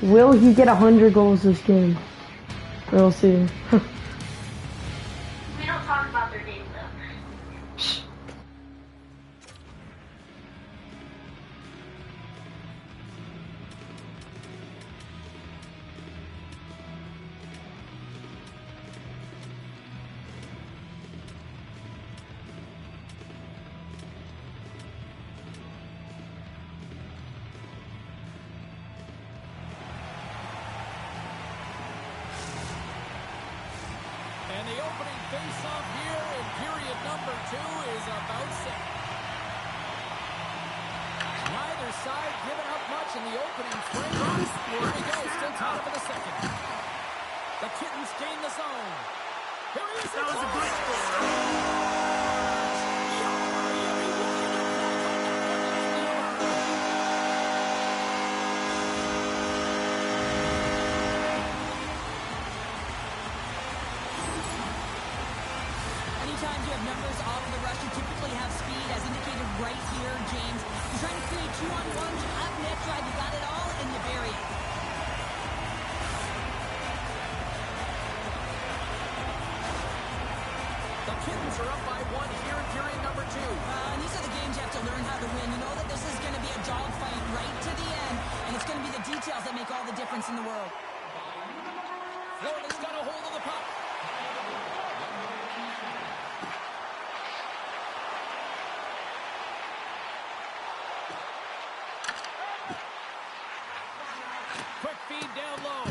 Will he get 100 goals this game? We'll see. We don't talk about their games though. And the opening face-off here in period number 2 is about set. Neither side giving up much in the opening frame. Here we go, still tied up in the second. The Kittens gain the zone. Here he is. That was a good score. Anytime you have numbers off of the rush, you typically have speed, as indicated right here, James. You're trying to create 2-on-1s, you have net drive, you got it all, and you bury it. The Kittens are up by 1 here in period number 2. And these are the games you have to learn how to win. You know that this is going to be a dogfight right to the end, and it's going to be the details that make all the difference in the world. Florida's got a hold of the puck. Quick feed down low.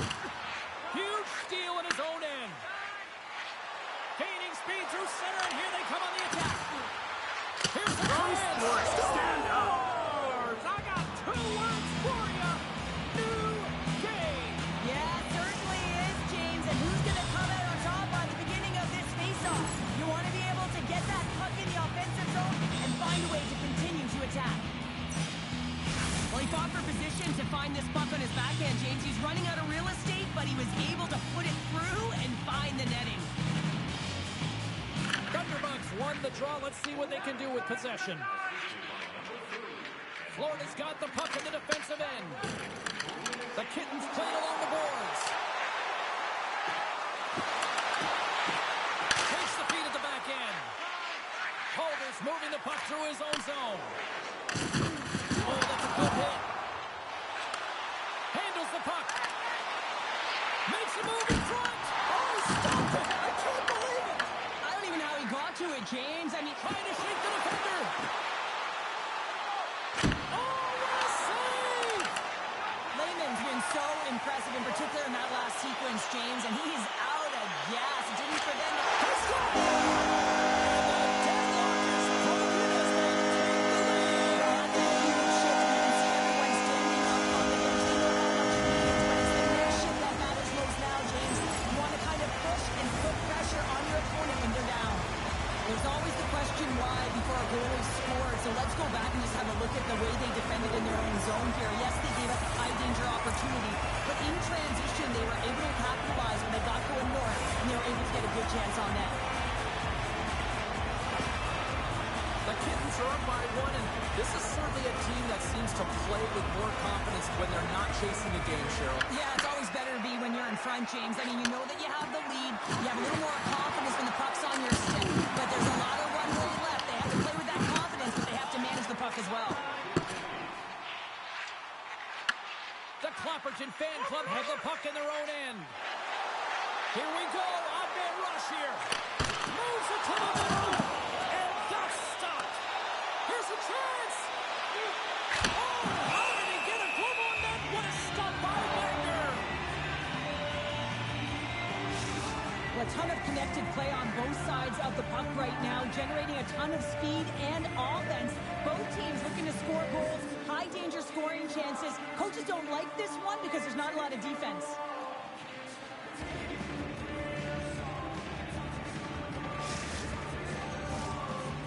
Huge steal in his own end. Gaining speed through center, and here they come on the attack. Here's the chance. Stand up. I got 2 words for you. New game. Yeah, it certainly is, James. And who's going to come out on top by the beginning of this faceoff? You want to be able to get that puck in the offensive zone and find a way to continue to attack. Well, he fought for position to find this puck on his backhand, James. He's running out of real estate, but he was able to put it through and find the netting. Thunderbugs won the draw. Let's see what they can do with possession. Florida's got the puck in the defensive end. The Kittens playing along the boards. Takes the feed at the back end. Holder's moving the puck through his own zone. Oh, that's a good hit. Handles the puck. Makes a move in front. Oh, stopped it. I can't believe it. I don't even know how he got to it, James. I mean, Trying to shake the defender. Oh, what a save! Lehman's been so impressive, in particular in that last sequence, James, and he is out of gas. It didn't prevent it. There's always the question why before a goal is scored. So let's go back and just have a look at the way they defended in their own zone here. Yes, they gave up a high-danger opportunity, but in transition, they were able to capitalize when they got going north, and they were able to get a good chance on that. The Kittens are up by 1, and this is certainly a team that seems to play with more confidence when they're not chasing the game, Cheryl. Yeah, it's always better to be when you're in front, James. I mean, you know that you have the lead. You have a little more confidence when the puck's on your stick, but there's a lot of runway left. They have to play with that confidence, but they have to manage the puck as well. The Clapperton fan club have the puck in their own end. Here we go, odd man rush here. Moves it to the middle, and that's stopped. Here's a chance. Oh, how did he get a glove on that? What a stop by Wagner. A ton of connected play on both sides of the puck right now, generating a ton of speed and offense. Both teams looking to score goals, high danger scoring chances. Coaches don't like this one because there's not a lot of defense.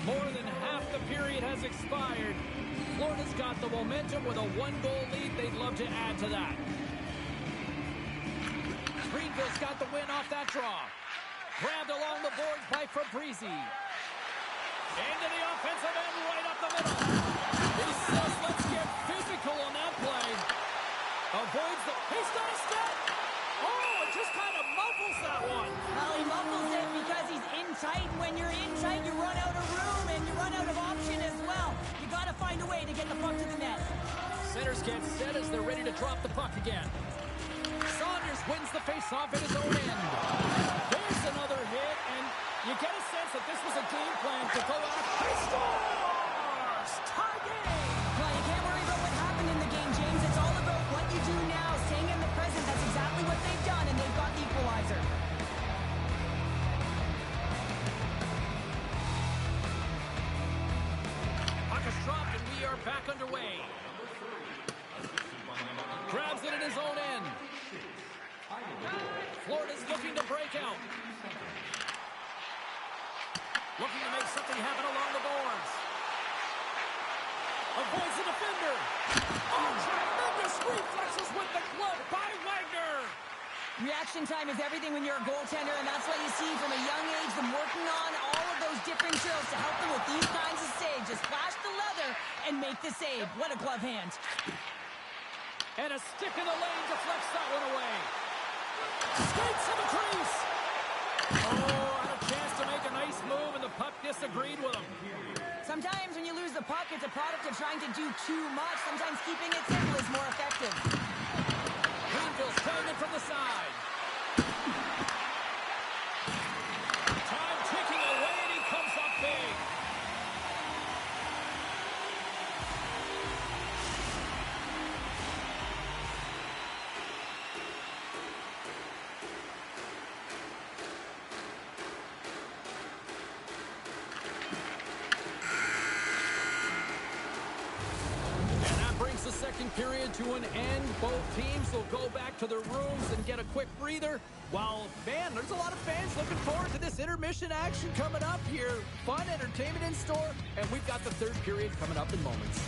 More than half the period has expired. Florida's got the momentum with a 1-goal lead. They'd love to add to that. Greenville's got the win off that draw. Grabbed along the boards by Fabrizi. Into the offensive end, right up the middle. He says, let's get physical on that play. Avoid avoids the... He's got a step! Oh, it just kind of muffles that one. Well, he muffles it because he's in tight. When you're in tight, you run out of room and you run out of option as well. You got to find a way to get the puck to the net. Centers get set as they're ready to drop the puck again. Saunders wins the face-off at his own end. There's another hit, and you get a sense that this was a game plan to go out. He scores! Tie game! Well, you can't worry about what happened in the game, James. It's all about what you do now, staying in the present. That's exactly what they've done, and they've got the equalizer. Puck is dropped, and we are back underway. Grabs it in his own end. Florida's looking to break out. Looking to make something happen along the boards. Avoids the defender. Oh, tremendous reflexes with the glove by Wagner. Reaction time is everything when you're a goaltender, and that's why you see from a young age them working on all of those different drills to help them with these kinds of saves. Just flash the leather and make the save. What a glove hand. And a stick in the lane deflects that one away. Skates in the crease. Oh, had a chance to make a nice move, and the puck disagreed with him. Sometimes when you lose the puck, it's a product of trying to do too much. Sometimes keeping it simple is more effective. Greenville's playing it from the side. Time ticking away, and he comes up big. The second period to an end. Both teams will go back to their rooms and get a quick breather. While, man, there's a lot of fans looking forward to this intermission action coming up here. Fun entertainment in store, and we've got the third period coming up in moments.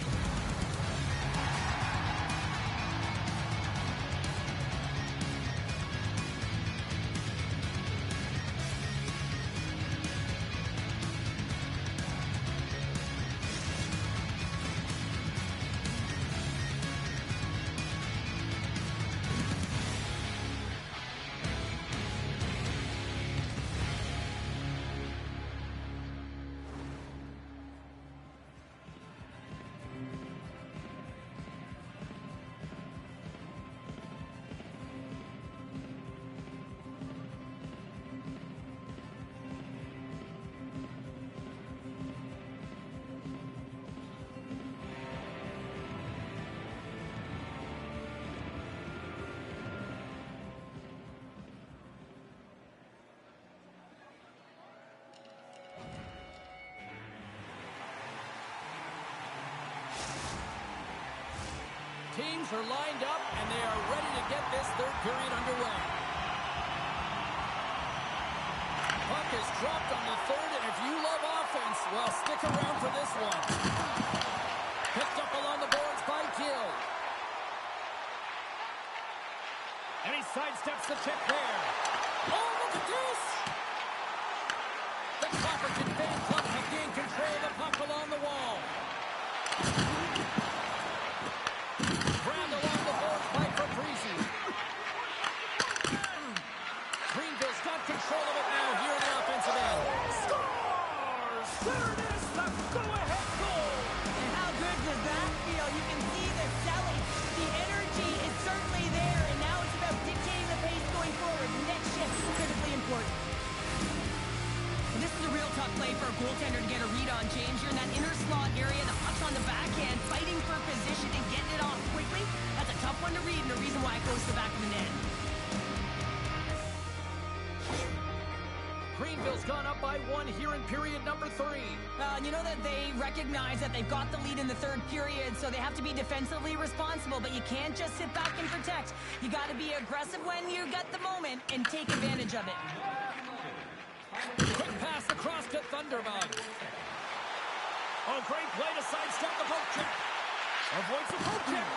Teams are lined up, and they are ready to get this third period underway. Puck is dropped on the third, and if you love offense, well, stick around for this one. Picked up along the boards by Gill. And he sidesteps the tip there. Oh, look at this! The Clapperton fan club have gained control of the puck along the wall. Grabbed along the boards by Caprese. Greenville's got control of it now here in the offensive end. Scores! There it is, the go-ahead goal! And how good does that feel? You can see the selling. The energy is certainly there, and now it's about dictating the pace going forward. Next shift is critically important. And this is a real tough play for a goaltender to get a read on, James. You're in that inner slot area, the puck's on the backhand, fighting for position and getting it off quickly. That's a tough one to read, and the reason why it goes to the back of the net. Greenville's gone up by one here in period number 3. You know that they recognize that they've got the lead in the third period, so they have to be defensively responsible, but you can't just sit back and protect. You got to be aggressive when you got the moment and take advantage of it. Quick pass across to Thunderbug. Oh, great play to sidestep the poke check. Avoids the poke check.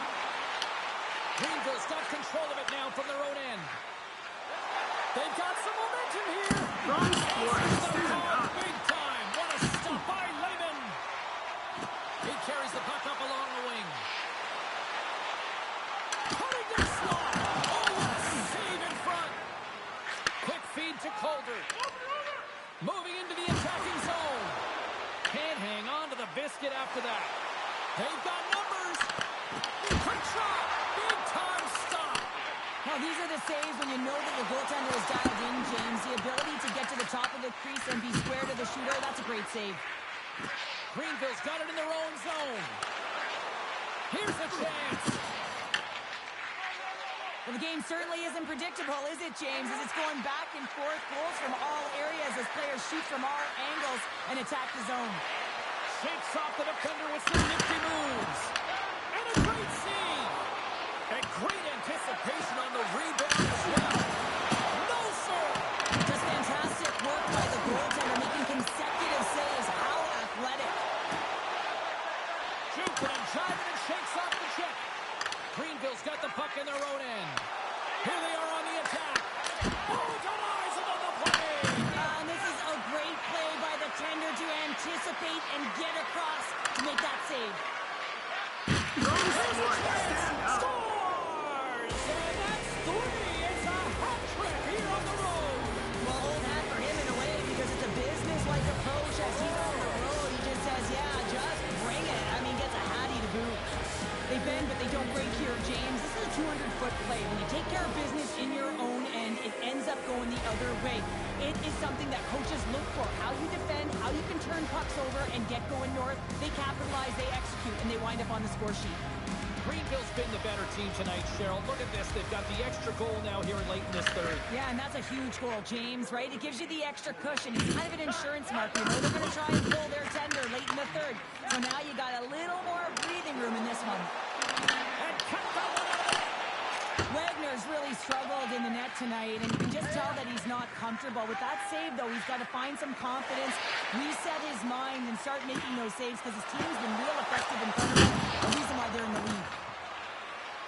Greenville's got control of it now from their own end. They've got some momentum here. Run for it. Big time. What a stop by Lehman. He carries the puck up along the wing. Cutting the slot. shooter. That's a great save. Greenville's got it in their own zone. Here's a chance. Well, the game certainly isn't predictable, is it, James? As it's going back and forth, goals from all areas as players shoot from all angles and attack the zone. Shakes off the defender with some nifty moves. And a great save. And great anticipation on the rebound as well. No, sir. Just fantastic work by the goaltender, making consecutive saves. How athletic. Jumping and jiving and shakes off the check. Greenville's got the puck in their own end. Here they are on the attack. Oh, denies him on the play. And this is a great play by the tender to anticipate and get across to make that save. Scores! And that's 3. It's a hat trick here on the road. Well, old hat for him in a way because it's a business-like approach as he's on the road. He just says, yeah, just bring it. I mean, gets a hattie to boot. They bend, but they don't break here, James. This is a 200-foot play. When you take care of business in your own end, it ends up going the other way. It is something that coaches look for. How you defend, how you can turn pucks over and get going north. They capitalize, they execute, and they wind up on the score sheet. Greenville's been the better team tonight, Cheryl. Look at this. They've got the extra goal now here late in this third. Yeah, and that's a huge goal, James, right? It gives you the extra cushion. It's kind of an insurance marker. You know they're going to try and pull their tender late in the third. So now you got a little more breathing room in this one. And cut that one out. Wagner's really struggled in the net tonight, and you can just tell that he's not comfortable. With that save, though, he's got to find some confidence, reset his mind, and start making those saves because his team's been real effective in front of him. The reason why they're in the lead.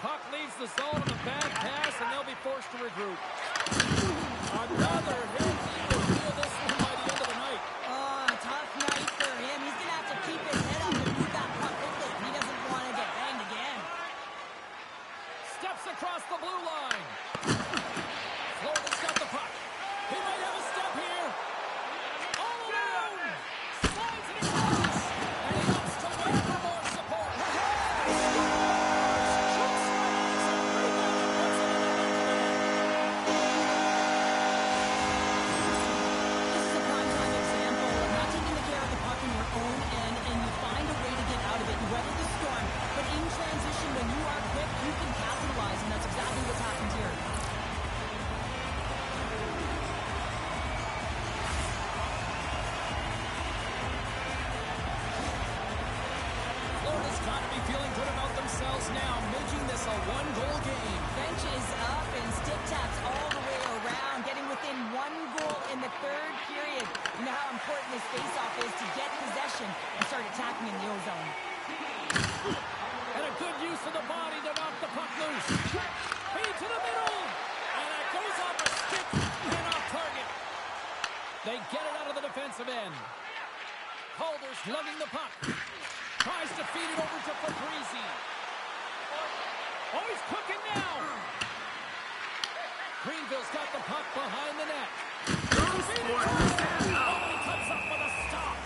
Puck leaves the zone on the bad pass, and they'll be forced to regroup. Another hit. He will feel this one by the end of the night. Oh, a tough night for him. He's going to have to keep his head up and move that puck quickly. He doesn't want to get banged again. Steps across the blue line. Florida's got the puck. He might have a step here. All alone. Slides it across. And he looks to wait for more support. This is a prime-time example of not taking the care of the puck in your own end, and you find a way to get out of it. You weather the storm. But in transition, when you are quick, you can capitalize, and that's exactly what's happened here. Florida's got to be feeling good about themselves now, making this a one-goal game. Benches up and stick taps all the way around, getting within 1 goal in the third period. You know how important this face-off is to get possession and start attacking in the O-zone. And a good use of the body to knock the puck loose. Feed to the middle. And it goes off a stick and off target. They get it out of the defensive end. Calder's lugging the puck. Tries to feed it over to Fabrizi. Oh, he's cooking now. Greenville's got the puck behind the net. Oh, he comes up with a stop.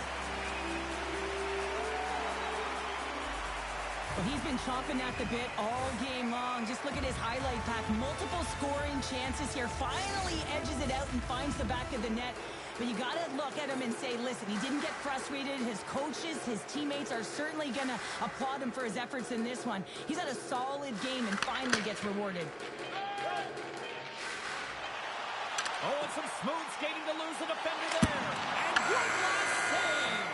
Well, he's been chomping at the bit all game long. Just look at his highlight pack. Multiple scoring chances here. Finally edges it out and finds the back of the net. But you got to look at him and say, listen, he didn't get frustrated. His coaches, his teammates are certainly going to applaud him for his efforts in this one. He's had a solid game and finally gets rewarded. Oh, and some smooth skating to lose the defender there. And good last save.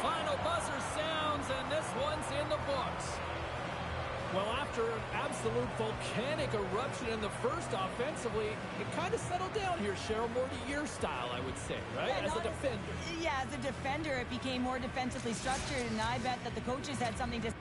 Final buzzer sounds, and this one's in the books. Well, after an absolute volcanic eruption in the first offensively, it kind of settled down here, Cheryl, more to your style, I would say, right? Yeah, as a defender. As a defender, it became more defensively structured, and I bet that the coaches had something to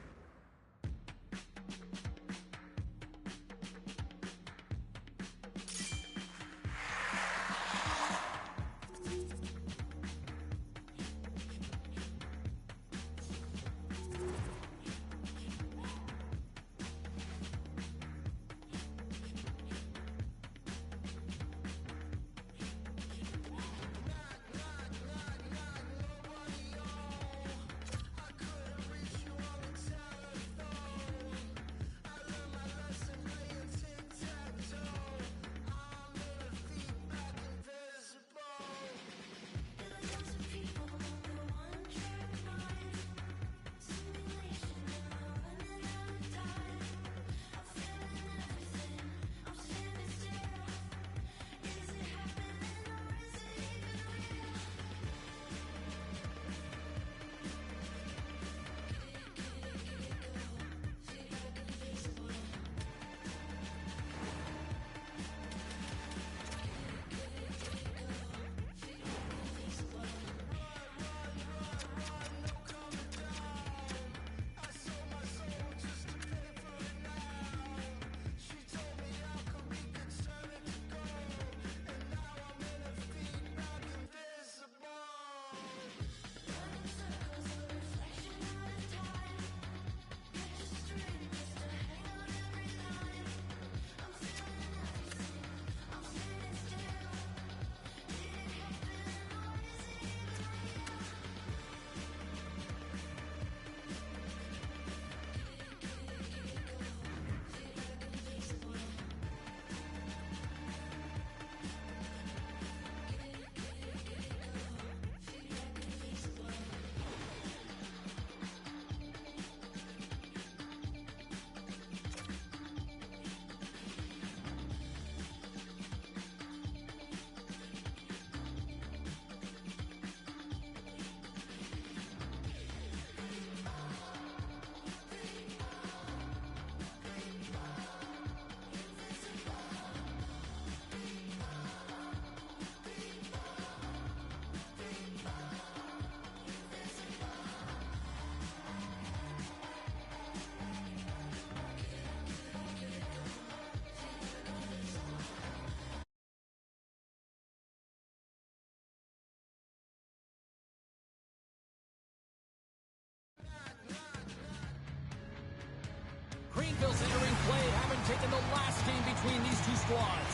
game between these two squads.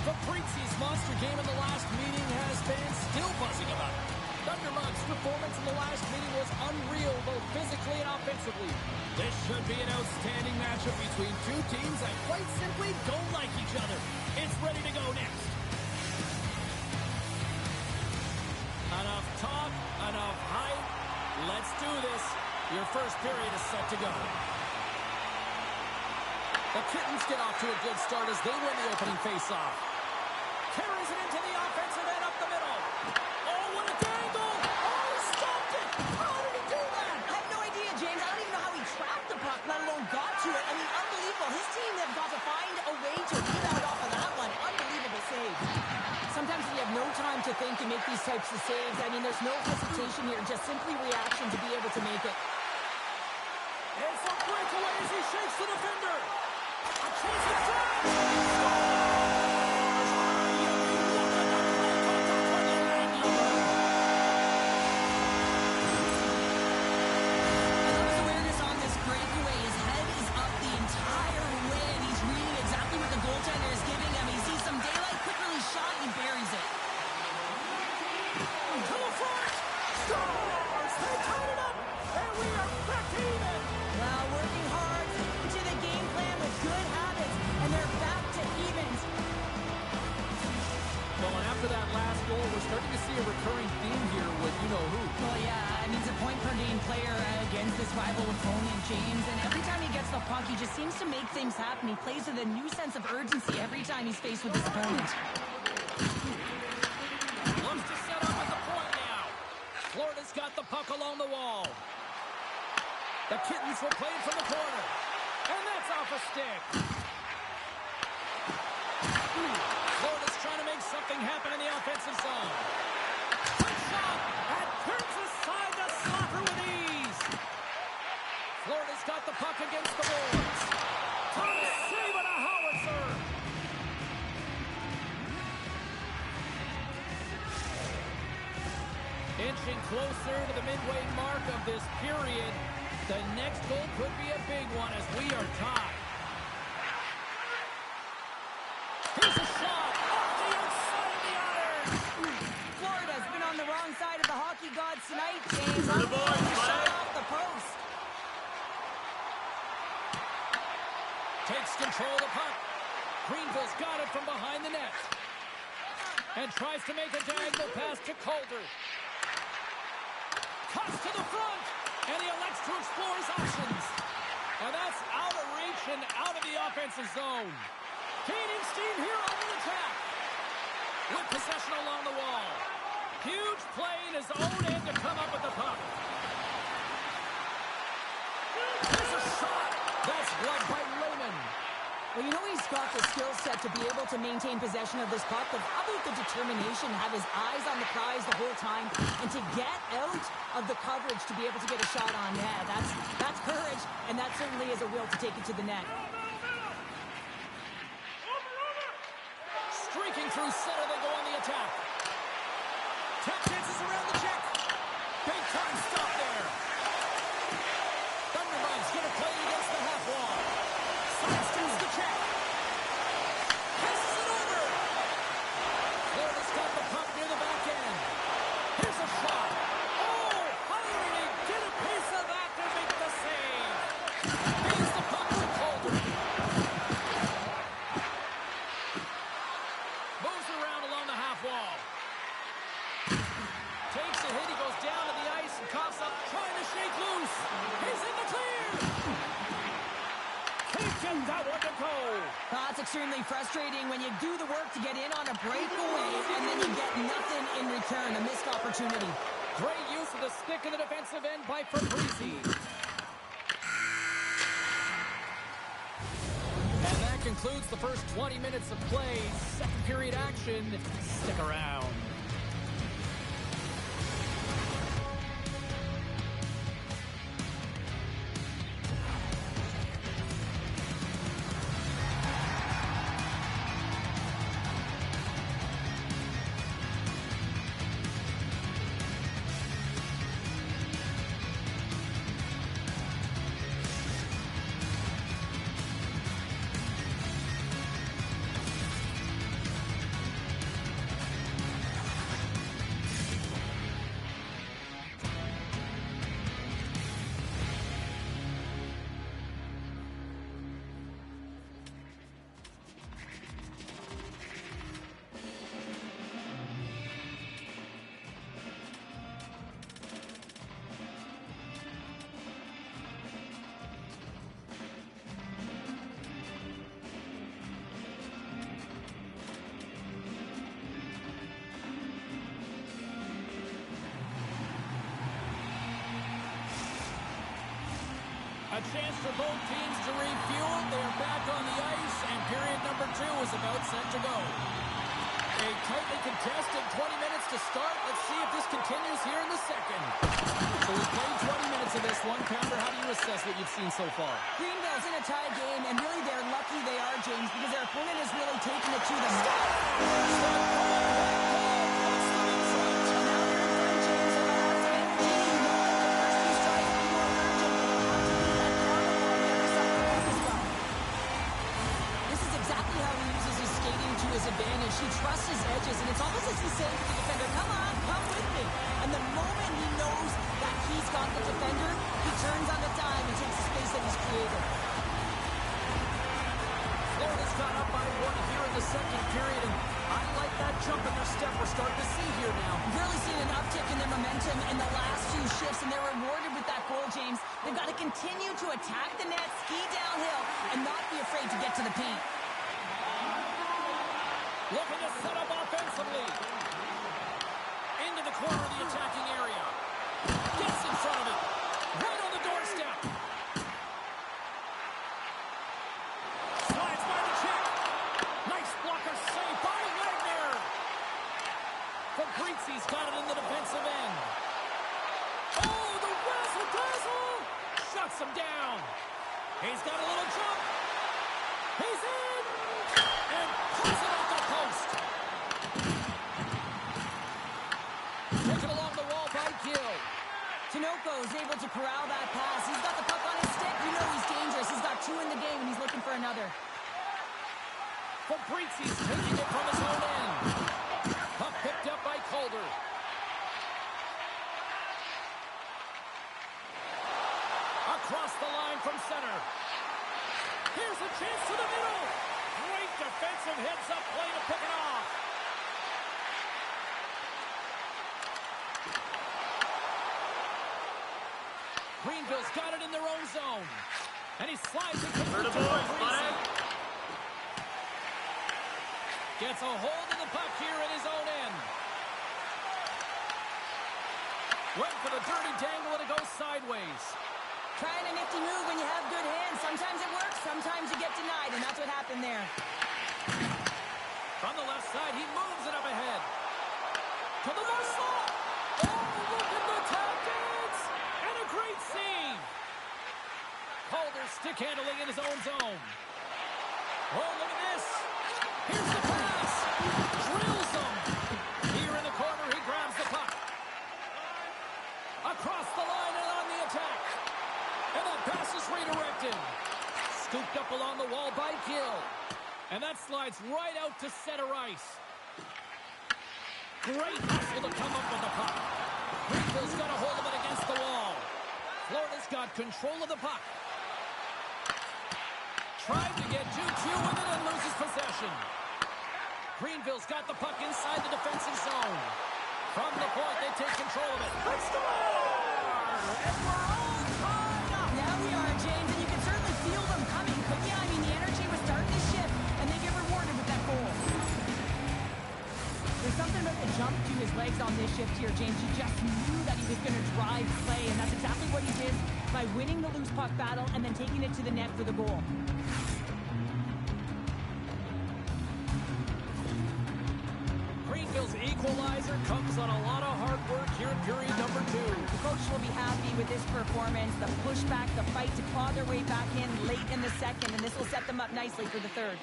Fabrizi's monster game in the last meeting has fans still buzzing about it. Thundermug's performance in the last meeting was unreal, both physically and offensively. This should be an outstanding matchup between two teams that quite simply don't like each other. It's ready to go next. Enough talk, enough hype. Let's do this. Your first period is set to go. The Kittens get off to a good start as they win the opening faceoff. Carries it into the offensive end up the middle. Oh, what a dangle! Oh, he stopped it! How did he do that? I have no idea, James. I don't even know how he tracked the puck, let alone got to it. I mean, unbelievable. His team have got to find a way to rebound off of that one. Unbelievable save. Sometimes you have no time to think and make these types of saves. I mean, there's no hesitation here, just simply reaction to be able to make it. It's a breakaway as he shakes the defender. A chance to he just seems to make things happen. He plays with a new sense of urgency every time he's faced with his opponent. Looks to set up at the point now. Florida's got the puck along the wall. The Kittens will play it from the corner. And that's off a stick. Florida's trying to make something happen in the offensive zone. Quick shot. And turns aside the slapper with ease. Florida's got the puck against the boards. Thomas save and a howitzer. Inching closer to the midway mark of this period. The next goal could be a big one as we are tied. Here's a shot off the outside of the iron. Florida's been on the wrong side of the hockey gods tonight, James. On the shot off the post. Takes control of the puck. Greenville's got it from behind the net. And tries to make a diagonal pass to Calder. Cuts to the front. And he elects to explore his options. And that's out of reach and out of the offensive zone. Gaining steam here on the attack. With possession along the wall. Huge play in his own end to come up with the puck. There's a shot. That's blocked by Lehman. Well, you know he's got the skill set to be able to maintain possession of this puck, but how about the determination, have his eyes on the prize the whole time, and to get out of the coverage to be able to get a shot on net. That's courage, and that certainly is a will to take it to the net. Streaking through center, they go on the attack. Tap chances around the check. Big time stop there. Thunderbugs get a play against the half wall. Sidesteps the check. Passes it over. Florida's got the puck near the back end. Here's a shot. Oh, how did he get a piece of that to make the save? Here's the puck to Calder. Moves around along the half wall. Takes a hit, he goes down to the ice and coughs up, trying to shake loose. He's in the clear. Taking that one to go. That's extremely frustrating when you do the work to get in on a breakaway and then you get nothing in return, a missed opportunity. Great use of the stick in the defensive end by Fabrizi. And that concludes the first 20 minutes of play. Second period action. Stick around. A chance for both teams to refuel. They're back on the ice, and period number 2 is about set to go. A tightly contested 20 minutes to start. Let's see if this continues here in the second. So we've played 20 minutes of this one. Pounder, how do you assess what you've seen so far? Greenville's in a tie game, and really they're lucky they are, James, because their opponent has really taken it to them. His advantage. He trusts his edges, and it's almost as he's saying to the defender, come on, come with me. And the moment he knows that he's got the defender, he turns on the dime and takes the space that he's created. Florida's got up by 1 here in the second period, and I like that jump in their step we're starting to see here now. We've really seen an uptick in their momentum in the last few shifts, and they're rewarded with that goal, James. They've got to continue to attack the net, ski downhill, and not be afraid to get to the paint. Looking to set up offensively. Into the corner of the attacking area. Gets in front of it. Right on the doorstep. Slides by the check. Nice blocker save by Wagner. Fabrizi's got it in the defensive end. Oh, the razzle-dazzle. Shuts him down. He's got a little jump. He's in. And puts it off the post. Taken along the wall by Gill. Tinoco is able to corral that pass. He's got the puck on his stick. You know he's dangerous. He's got 2 in the game, and he's looking for another. Fabrizi's taking it from his own end. Puck picked up by Calder. Across the line from center. Here's a chance to the middle. Great defensive heads-up play to pick it off. Greenville's got it in their own zone. And he slides it complete to Fabrizi. Gets a hold of the puck here in his own end. Went for the dirty dangle and it goes sideways. Trying a nifty move when you have good hands. Sometimes it works, sometimes you get denied, and that's what happened there. From the left side, he moves it up ahead. To the left slot. Oh, look at the tactics! And a great save. Calder stick handling in his own zone. Oh, look at this. Here's the pass. Drills him. Here in the corner, he grabs the puck. Across the line and on the attack. And that pass is redirected. Scooped up along the wall by Gill. And that slides right out to center ice. Great hustle to come up with the puck. Greenville's got a hold of it against the wall. Florida's got control of the puck. Tried to get 2-2 with it and loses possession. Greenville's got the puck inside the defensive zone. From the point, they take control of it. They score! And we're all tied up. Now we are, James, and you can certainly feel them coming, couldn't you? I mean, the energy was starting to shift, and they get rewarded with that goal. There's something about the jump to his legs on this shift here, James. You just knew that he was going to drive play, and that's exactly what he did by winning the loose puck battle and then taking it to the net for the goal. Greenville's equalizer comes on a lot of hard work here in period number 2. The coach will be happy with this performance, the pushback, the fight to claw their way back in late in the second, and this will set them up nicely for the third.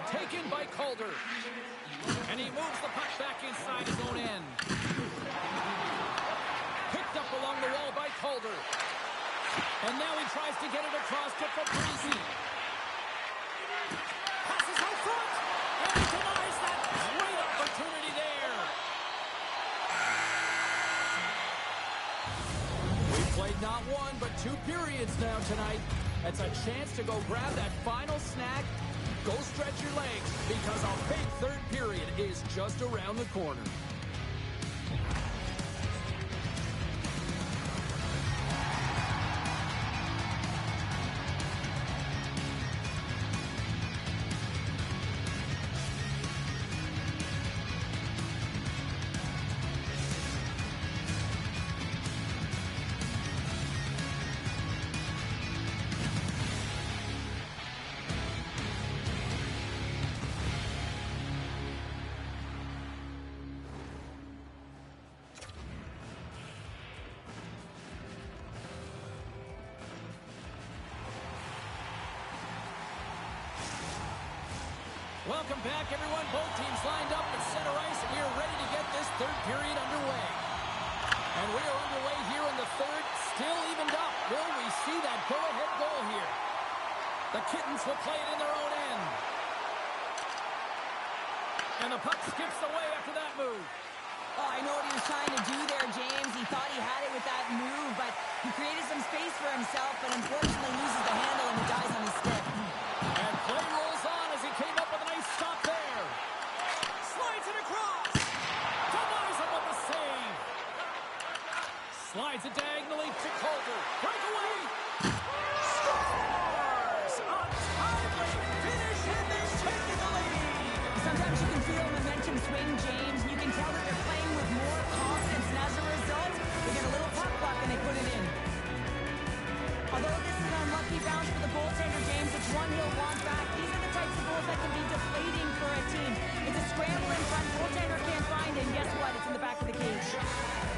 Taken by Calder. And he moves the puck back inside his own end. Picked up along the wall by Calder. And now he tries to get it across to Fabrizi. Passes out front. And he denies that great opportunity there. We've played not 1, but 2 periods now tonight. It's a chance to go grab that final snack. Go stretch your legs, because our big third period is just around the corner. Welcome back, everyone. Both teams lined up at center ice, and we are ready to get this third period underway. And we are underway here in the third, still evened up. Will we see that go-ahead goal here? The Kittens will play it in their own end. And the puck skips away after that move. Oh, I know what he was trying to do there, James. He thought he had it with that move, but he created some space for himself, but unfortunately loses the handle and it dies on his stick. And play rolls on as he came up with a nice stop there. Slides it across. Denies him with the save. Slides it diagonally to Calder. Breakaway. Scores! A timely finish, and they've taken the lead. Sometimes you can feel momentum swing, James. You can tell that they're playing with more confidence, and as a result, they get a little puck luck and they put it in. Although this is an unlucky bounce for the goaltender, James, it's one he'll want back. These are the types of goals that can be deflating for a team. It's a scramble in front, goaltender can't find it, and guess what? It's in the back of the cage.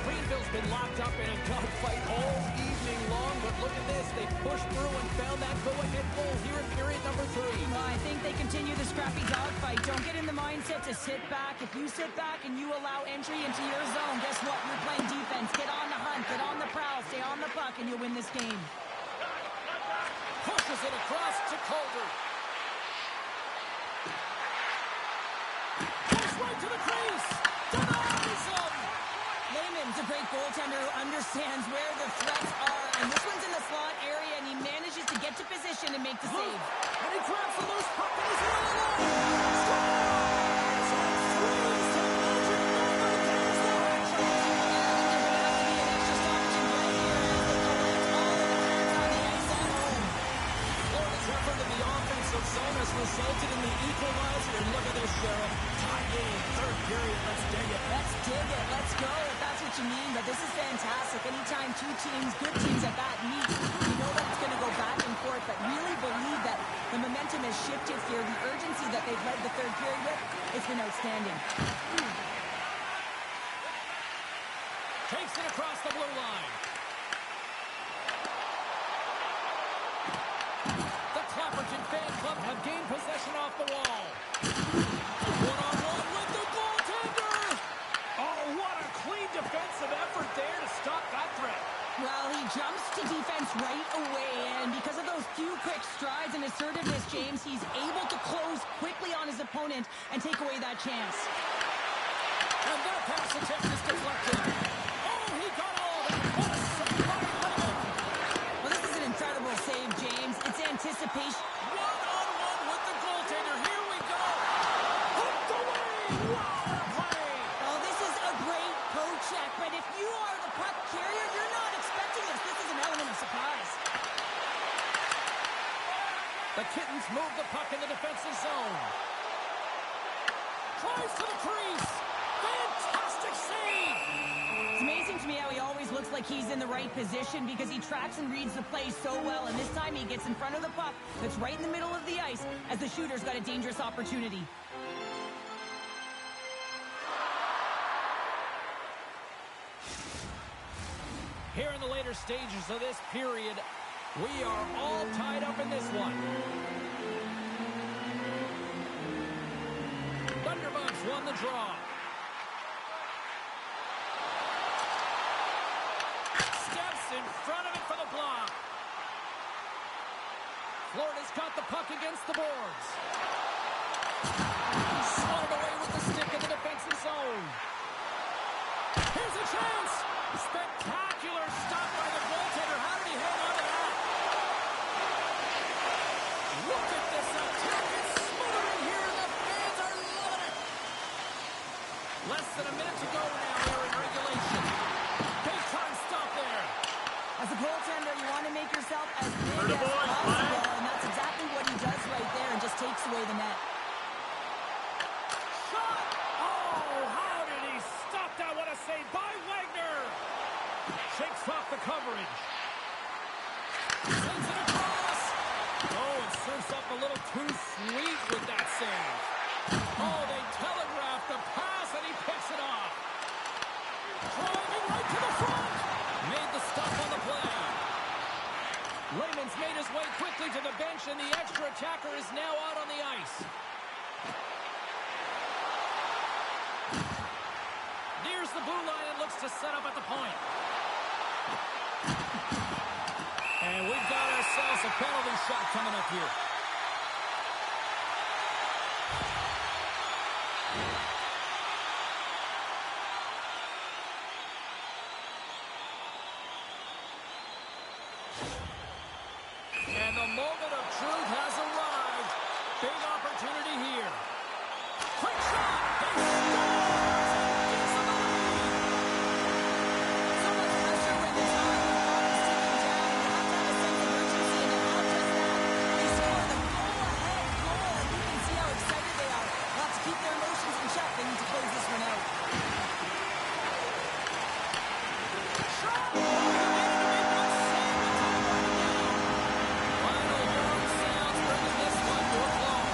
Greenville's been locked up in a dogfight all evening long, but look at this. They pushed through and found that go-ahead goal here in period number 3. Well, I think they continue the scrappy dogfight. Don't get in the mindset to sit back. If you sit back and you allow entry into your zone, guess what? You're playing defense. Get on the hunt, get on the prowl, stay on the puck, and you'll win this game. Pushes it across to Calder. Goes right to the crease. Denies him. Lehman's a great goaltender who understands where the threats are, and this one's in the slot area, and he manages to get to position and make the save. And he grabs the loose puck and he's in on the line. Scores! And threes to Belgium. Nobody cares the hatch. Florida's effort in the offensive zone has resulted in the equalizer. And look at this, Sheriff. Tie game, third period. Let's dig it. Let's dig it. Let's go, if that's what you mean. But this is fantastic. Anytime two teams, good teams at that, meet, you know that it's going to go back and forth. But really believe that the momentum has shifted here. The urgency that they've led the third period with, it's been outstanding. Takes it across the blue line. The Clapperton fan club have gained possession off the wall. One-on-one with the goaltender. Oh, what a clean defensive effort there to stop that threat. Well, he jumps to defense right away, and because of those few quick strides and assertiveness, James, he's able to close quickly on his opponent and take away that chance. And that pass attempt is deflected. Oh, he got all of it. What a save by Lehman. Well, this is an incredible save, James. It's anticipation. One-on-one with the goaltender. Here we go. Hooked away. Wow, play. Oh, this is a great poke check, but if you are the puck carrier, you're not expecting this. This is an element of surprise. The Kittens move the puck in the defensive zone. Tries to the crease. Fantastic save. It's amazing to me how he always looks like he's in the right position because he tracks and reads the play so well, and this time he gets in front of the puck that's right in the middle of the ice as the shooter's got a dangerous opportunity. Here in the later stages of this period, we are all tied up in this one. Thunderbugs won the draw. Steps in front of it for the block. Florida's got the puck against the boards. Swatted away with the stick in the defensive zone. Here's a chance. Spectacular stop by the goaltender. How did he hang on to that? Look at this attack. It's smothering here, and the fans are loving it. Less than a minute to go now here in regulation. Big time stop there. As a goaltender, you want to make yourself as big as possible, and that's exactly what he does right there and just takes away the net. Shot! Oh, how did he stop that? What a save by Wagner! Shakes off the coverage. Sends it across. Oh, and surfs up a little too sweet with that save. Oh, they telegraphed the pass, and he picks it off. Driving right to the front. Made the stop on the play. Lehman's made his way quickly to the bench, and the extra attacker is now out on the ice. Nears the blue line and looks to set up at the point. And we've got ourselves a penalty shot coming up here. And the moment of truth has arrived. Big opportunity here. Quick shot! He scores! Gets the lead! So much pressure when the time is ticking down. You have to have a sense of urgency, and they have just that. They scored a goal-ahead goal, and you can see how excited they are. They'll have to keep their emotions in check. They need to close this one out. Final horn sounds bringing this one to a close.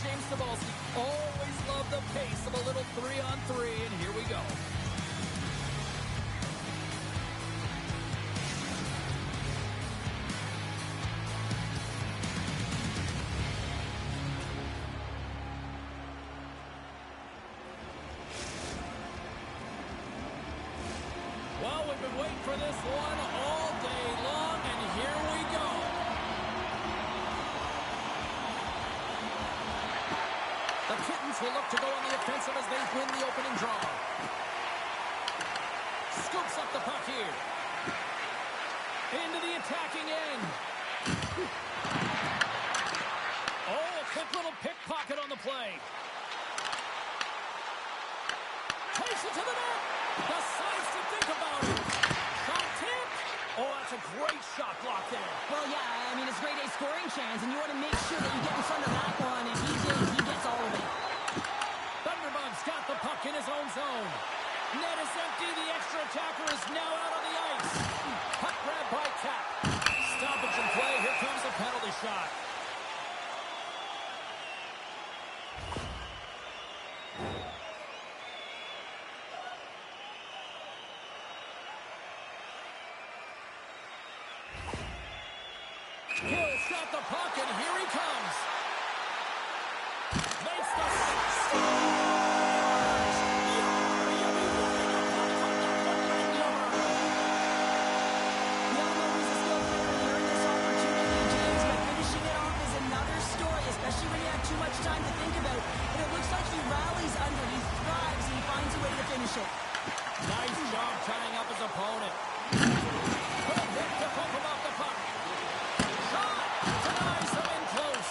James Cebulski. Always love the pace of a little 3-on-3, and here we go. Well, we've been waiting for this one all day long, and here we go. The Kittens will look to go on the offensive as they win the opening draw. Scoops up the puck here. Into the attacking end. Oh, a quick little pickpocket on the play. Takes it to the net. Decides to think about it. Shot tipped. Oh, that's a great shot block there. Well, yeah, I mean, it's a grade A scoring chance, and you want to make sure that you get in front of that one, and he did. He gets all of it. Thunderbugs got the puck in his own zone. Net is empty. The extra attacker is now out on the ice. Puck grab by Cap. Stoppage in play. Here comes a penalty shot. Hill's got the puck, and here he comes. Makes the We all know he's a skilled player, and he earned this opportunity, James, but finishing it off is another story, especially when you have too much time to think about. And it looks like he rallies under, he thrives, and he finds a way to finish it. nice job tying up his opponent. Good hit to poke him off the puck. Shot! Denies him in close.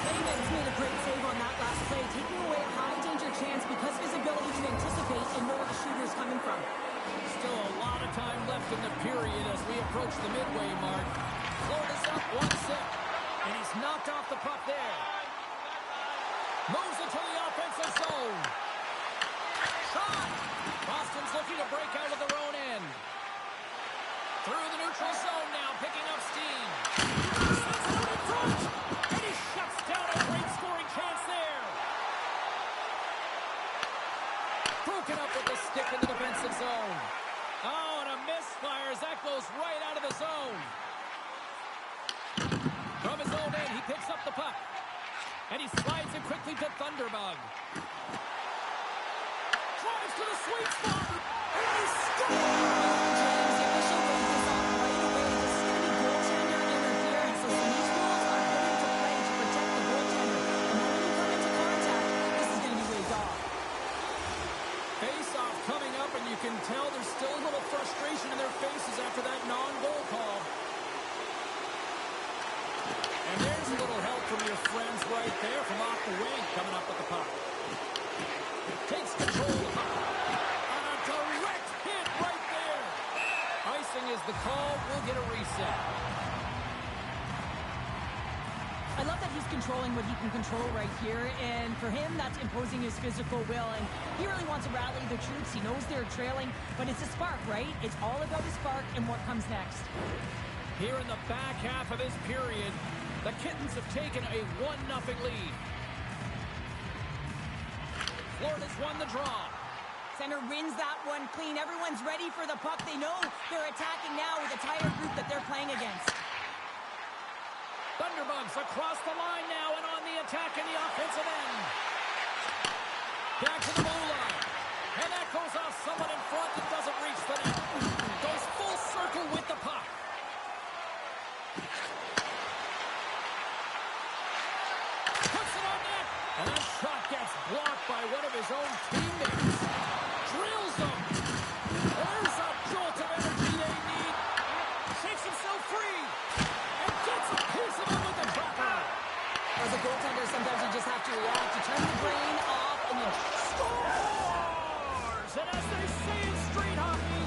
Lehman's made a great save on that last play, taking away a high-danger chance because of his ability to anticipate and know where the shooter is coming from. Still a lot of time left in the period as we approach the midway mark. Florida's up 1-0, and he's knocked off the puck there. Moves it to the offensive zone. Shot! Boston's looking to break out of their own end. Through the neutral zone now, picking up steam. Sends it out in front, and he shuts down a great scoring chance there. Broken up with the stick in the defensive zone. Oh, and a misfire as that goes right out of the zone. From his own end, he picks up the puck. And he slides it quickly to Thunderbug. Drives to the sweet spot. And he scores! James, the official waved this off right away. This is going to be goaltender interference, so some these rules are put into play to protect the goaltender. And then when you come into contact, this is going to be waved off. Face-off coming up, and you can tell there's still a little frustration in their faces after that non-goal call. And there's a little help from your friends right there from off the wing, coming up with the puck. Takes control of the puck. On a direct hit right there. Icing is the call. We'll get a reset. I love that he's controlling what he can control right here, and for him, that's imposing his physical will, and he really wants to rally the troops. He knows they're trailing, but it's a spark, right? It's all about the spark and what comes next. Here in the back half of this period, the Kittens have taken a 1-0 lead. Florida's won the draw. Center wins that one clean. Everyone's ready for the puck. They know they're attacking now with a tired group that they're playing against. Thunderbugs across the line now and on the attack in the offensive end. Back to the blue line. And that goes off someone in front that doesn't reach the net. Goes full circle with the puck. Puts it on net. And that shot gets blocked by one of his own teammates. Drills him. There's a jolt of energy they need. Shakes himself free. And gets a piece of him with the dropper. As a goaltender, sometimes you just have to react. You turn the brain off and you Scores! And as they say in street hockey,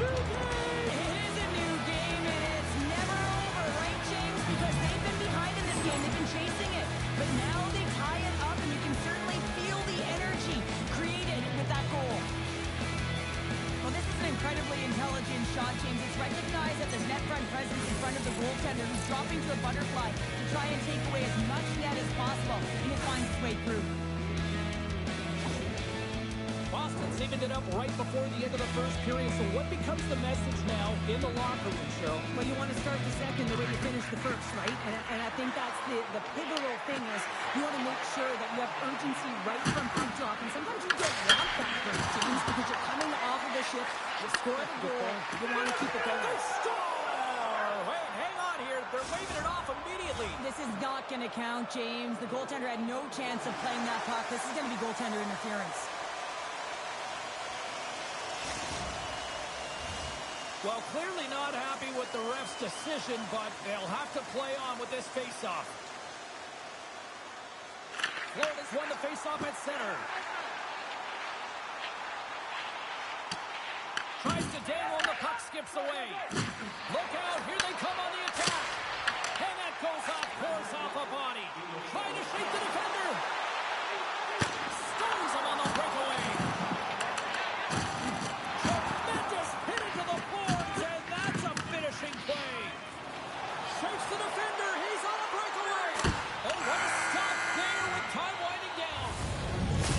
new game! It is a new game, and it's never over, right, James? Because they've been behind in this game. They've been chasing it. But now they tie it up, and you can certainly feel the energy created with that goal. Well, this is an incredibly intelligent shot, James. It's recognized that there's net front presence in front goaltender who's dropping to the butterfly to try and take away as much net as possible, and it finds its way through. Boston's evened it up right before the end of the first period, so what becomes the message now in the locker room, Cheryl? Well, you want to start the second the way you finish the first, right? And I think that's the pivotal thing is you want to make sure that you have urgency right from pre-drop. And sometimes you don't want that first, James, because you're coming off of the shift, you score the goal, you want to keep it going. They score! Wait, hang on here. They're waving it off immediately. This is not going to count, James. The goaltender had no chance of playing that puck. This is going to be goaltender interference. Well, clearly not happy with the ref's decision, but they'll have to play on with this faceoff. Florida's won the faceoff at center. Tries to dangle and the puck skips away. Look out, here they come on the attack. And that goes off, pours off a body. Trying to shake the defender. Stones him on the breakaway. Tremendous hit into the boards, and that's a finishing play. Shakes the defender, he's on a breakaway. Oh, what a stop there with time winding down.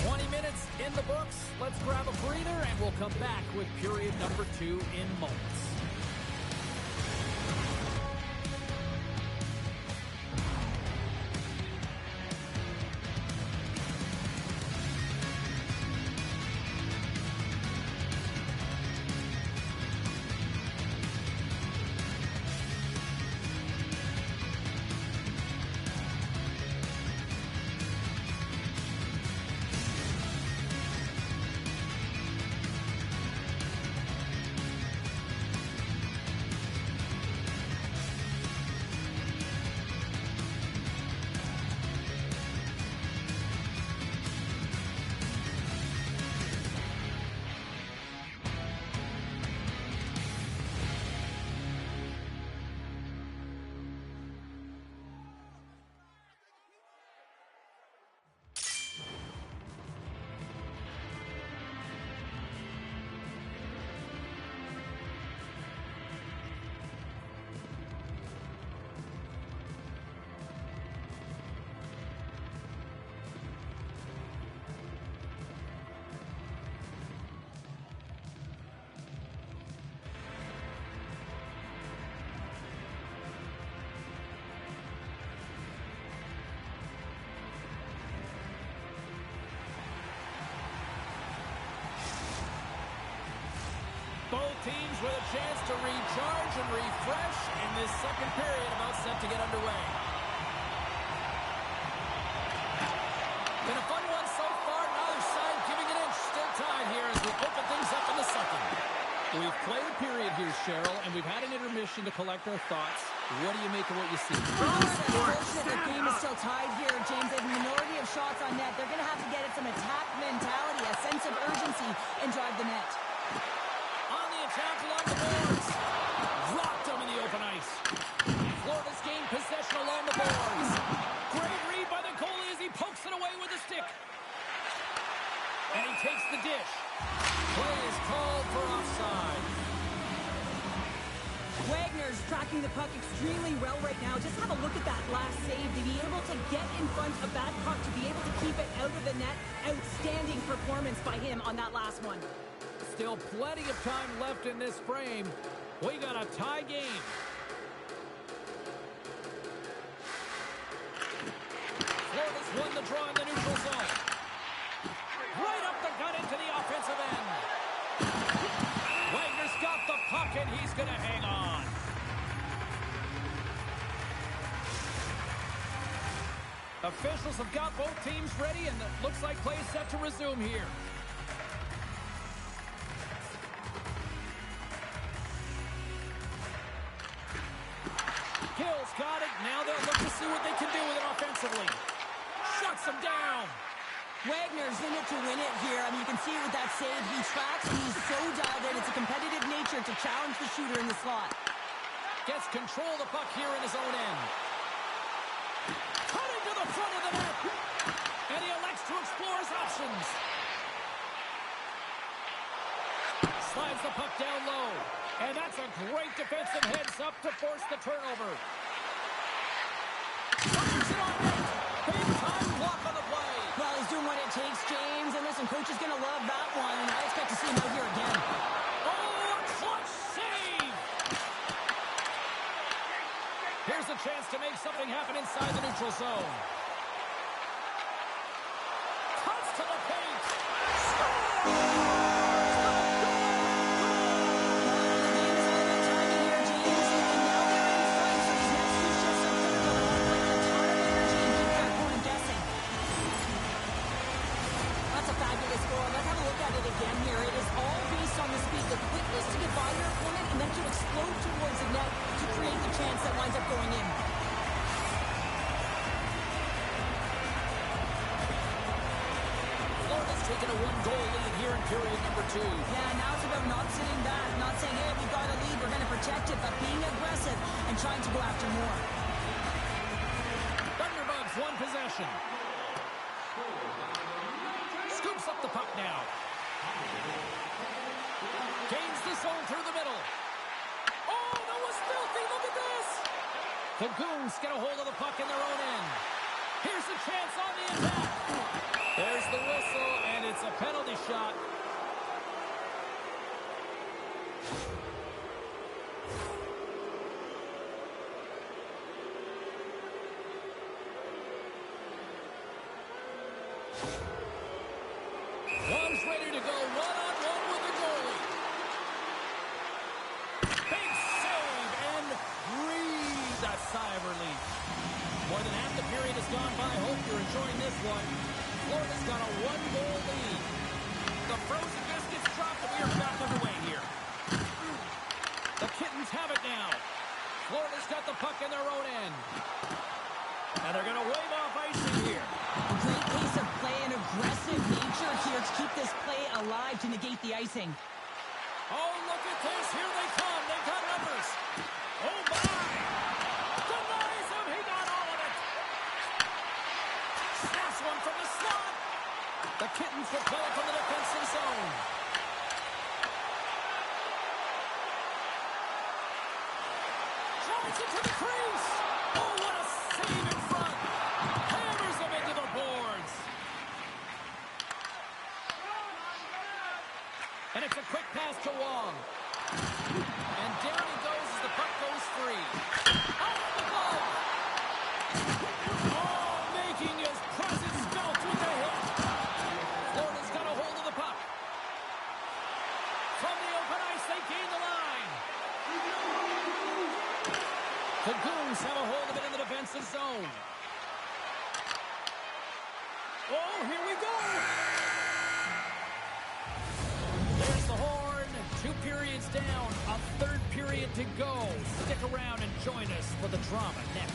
20 minutes in the books. Let's grab a breather, and we'll come back with period number 2 in moments. Both teams with a chance to recharge and refresh in this second period about set to get underway. Been a fun one so far. Neither side giving an inch. Still tied here as we open things up in the second. We've played a period here, Cheryl, and we've had an intermission to collect our thoughts. What do you make of what you see? Unfortunately, the game is still tied here, James. They have a minority of shots on net. They're going to have to get at some attack mentality, a sense of urgency, and drive the net. On the attack along the boards. Rocked him in the open ice. Florida's gained possession along the boards. Great read by the goalie as he pokes it away with a stick. And he takes the dish. Play is called for offside. Wagner's tracking the puck extremely well right now. Just have a look at that last save. To be able to get in front of that puck, to be able to keep it out of the net. Outstanding performance by him on that last one. Still plenty of time left in this frame. We got a tie game. Florida's won the draw in the neutral zone. Right up the gut into the offensive end. Wagner's got the puck, and he's going to hang on. Officials have got both teams ready, and it looks like play is set to resume here. Gill's got it. Now they'll look to see what they can do with it offensively. Shuts him down. Wagner's in it to win it here. I mean, you can see it with that save. He tracks, and he's so dialed in. It's a competitive nature to challenge the shooter in the slot. Gets control of the puck here in his own end. Cutting to the front of the net. And he elects to explore his options. Slides the puck down low. And that's a great defensive heads-up to force the turnover. Fires it on net. Big time block on the play. Well, he's doing what it takes, James. And listen, coach is going to love that one. And I expect to see him out here again. Oh, a clutch save. Here's a chance to make something happen inside the neutral zone. Cuts to the paint. Let's have a look at it again here. It is all based on the speed, the quickness to get by your opponent, and then to explode towards the net to create the chance that winds up going in. Florida's taken a one-goal lead here in period number 2. Yeah, now it's about not sitting back, not saying, hey, we've got a lead, we're going to protect it, but being aggressive and trying to go after more. Thunderbugs, one possession. Scoops up the puck now. Gains the zone through the middle. Oh, that was filthy. Look at this. The Goons get a hold of the puck in their own end. Here's a chance on the attack. There's the whistle, and it's a penalty shot. Was ready to go one-on-one with the goalie. Big save and breathe a sigh of relief. More than half the period has gone by. Hope you're enjoying this one. Florida's got a one-goal lead. The frozen biscuits dropped, and we are back underway here. The Kittens have it now. Florida's got the puck in their own end. And they're going to wave off icing here. A great piece of play and aggressive nature here to keep this play alive to negate the icing. Oh, look at this. Here they come. They've got numbers. Oh, my. Denies him. He got all of it. Snaps one from the slot. The Kittens will play it from the defensive zone. Drives it to the crease. Oh, what a save in front. Hammers him into the boards. And it's a quick pass to Wong. And down he goes as the puck goes free. Off the glove. Oh, making his presence felt with the hit. Florida's got a hold of the puck. From the open ice, they gain the line. The Goons have a hold of it in the defensive zone. Oh, here we go. There's the horn. 2 periods down. A third period to go. Stick around and join us for the drama next.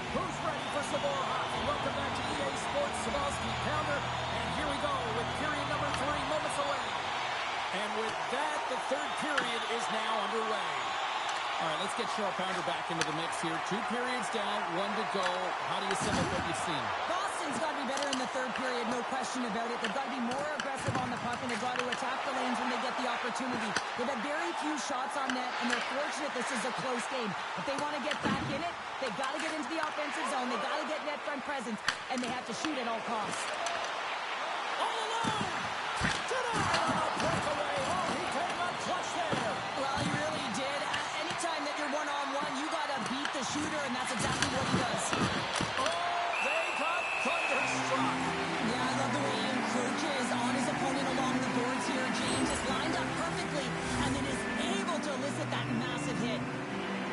Who's ready for some more hockey? Welcome back to EA Sports Sabalski Pounder. And here we go with period number 3 moments away. And with that, the third period is now underway. All right, let's get Cheryl Pounder back into the mix here. 2 periods down, 1 to go. How do you sum up what you've seen? Boston's got to be better in the third period, no question about it. They've got to be more aggressive on the puck, and they've got to attack the lanes when they get the opportunity. They've had very few shots on net, and they're fortunate this is a close game. If they want to get back in it, they've got to get into the offensive zone. They've got to get net front presence, and they have to shoot at all costs. All alone! Breakaway! Oh, he came up clutch there! Well, he really did. Anytime that you're one-on-one, you got to beat the shooter, and that's exactly what he does. They got thunderstruck. Yeah, I love the way he encroaches on his opponent along the boards here. James is lined up perfectly and then is able to elicit that massive hit.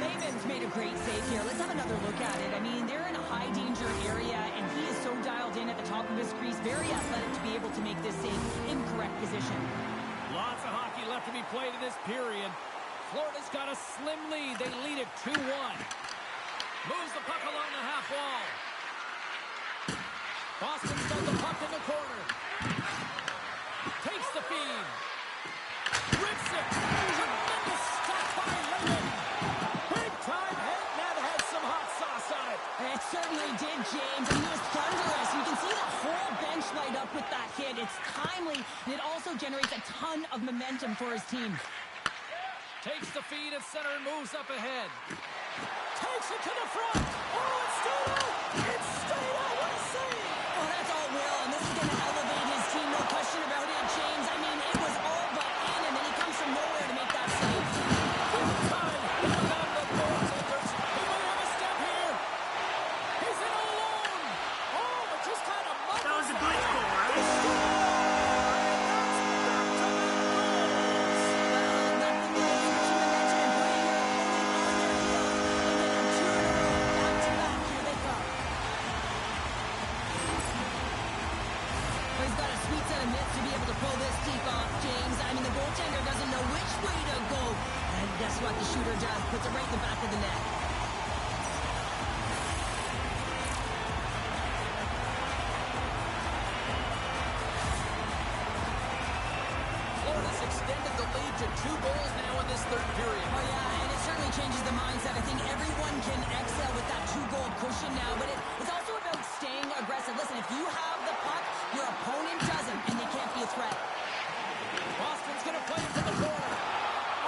Laban's made a great save here. Let's have another look at it. I mean, they're in a high-danger area, and he is so dialed in at the top of his crease. Very athletic to be able to make this save in correct position. Lots of hockey left to be played in this period. Florida's got a slim lead. They lead it 2-1. Moves the puck along the half wall. Boston's got the puck in the corner. Takes the feed. Rips it. Tremendous stop by Lemon. Big time hit. That had some hot sauce on it. It certainly did, James. And he was thunderous. You can see the whole bench light up with that hit. It's timely, and it also generates a ton of momentum for his team. Takes the feed at center and moves up ahead. Takes it to the front. Oh, it's stayed out. It's stayed out. What a save. Oh, that's all Will, and this is going to elevate his team. No question about it, James. I mean, it was all but in, and then he comes from nowhere to make that save. Good time. Down the goaltenders. He might have a step here. He's in all alone. Oh, it just kind of muffles. That was a glitch goal, right? Guess what the shooter does? Puts it right in the back of the net. Florida's extended the lead to 2 goals now in this third period. Oh, yeah, and it certainly changes the mindset. I think everyone can excel with that 2-goal cushion now, but it's also about staying aggressive. Listen, if you have the puck, your opponent doesn't, and they can't be a threat. Boston's going to play it to the corner.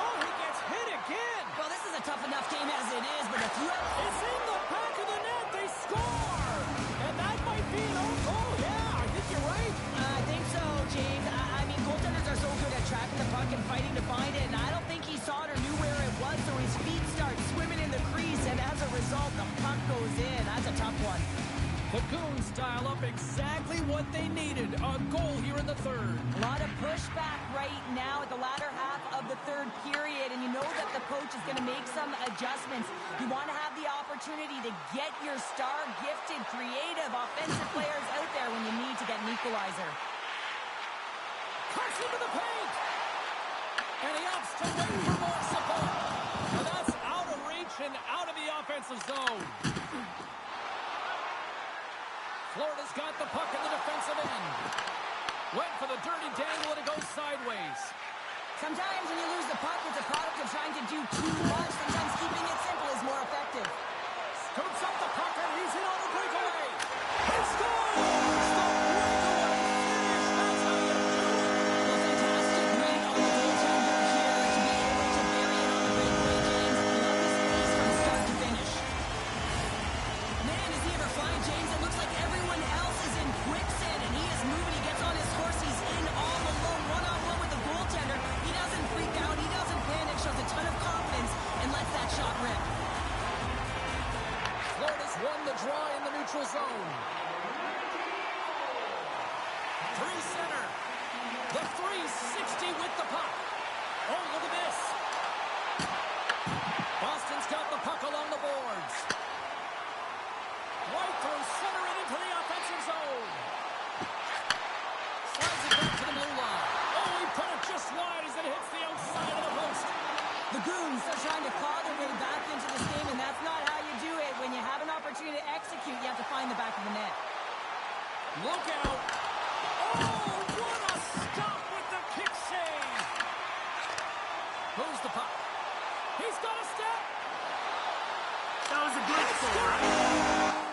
Oh, he gets hit again. Well, this is a tough enough game as it is, but if you have... It's in the back of the net. They score. And that might be an own goal. Yeah, I think you're right. I think so, James. I mean, goaltenders are so good at tracking the puck and fighting to find it, and I don't think he saw it or knew where it was, so his feet start swimming in the crease, and as a result, the puck goes in. That's a tough one. The Goons dial up exactly what they needed. A goal here in the third. A lot of pushback right now at the latter half of the third period, and you know that the coach is going to make some adjustments. You want to have the opportunity to get your star, gifted, creative, offensive players out there when you need to get an equalizer. Cuts into the paint. And he opts to wait for more support. And that's out of reach and out of the offensive zone. Florida's got the puck in the defensive end. Went for the dirty dangle and it goes sideways. Sometimes when you lose the puck, it's a product of trying to do too much. Sometimes keeping it simple is more effective. Scoops up the puck and he's in on the breakaway. He scores! The breakaway finish. That's how you do it. Well, fantastic read on the goaltender here to be able to bury it on the breakaway, James. Love his pace from start to finish. Man, does he ever fly, James? It looks like everyone else is in quicksand, and he is moving. He gets on his horse. He's in all alone, one-on-one with the goaltender. He doesn't freak out. He doesn't panic. Shows a ton of confidence and lets that shot rip. Florida's won the draw in the neutral zone. 3 center. The 360 with the puck. Oh, look at this. Boston's got the puck along the boards. Right through center and into the offensive zone. Slides it back to the blue line. Oh, he put it just wide as it hits the outside of the post. The Goons are trying to claw their way back into this game, and that's not how you do it. When you have an opportunity to execute, you have to find the back of the net. Look out. Oh, what a stop with the kick save. Moves the puck. He's got a step. That was a good pull, right?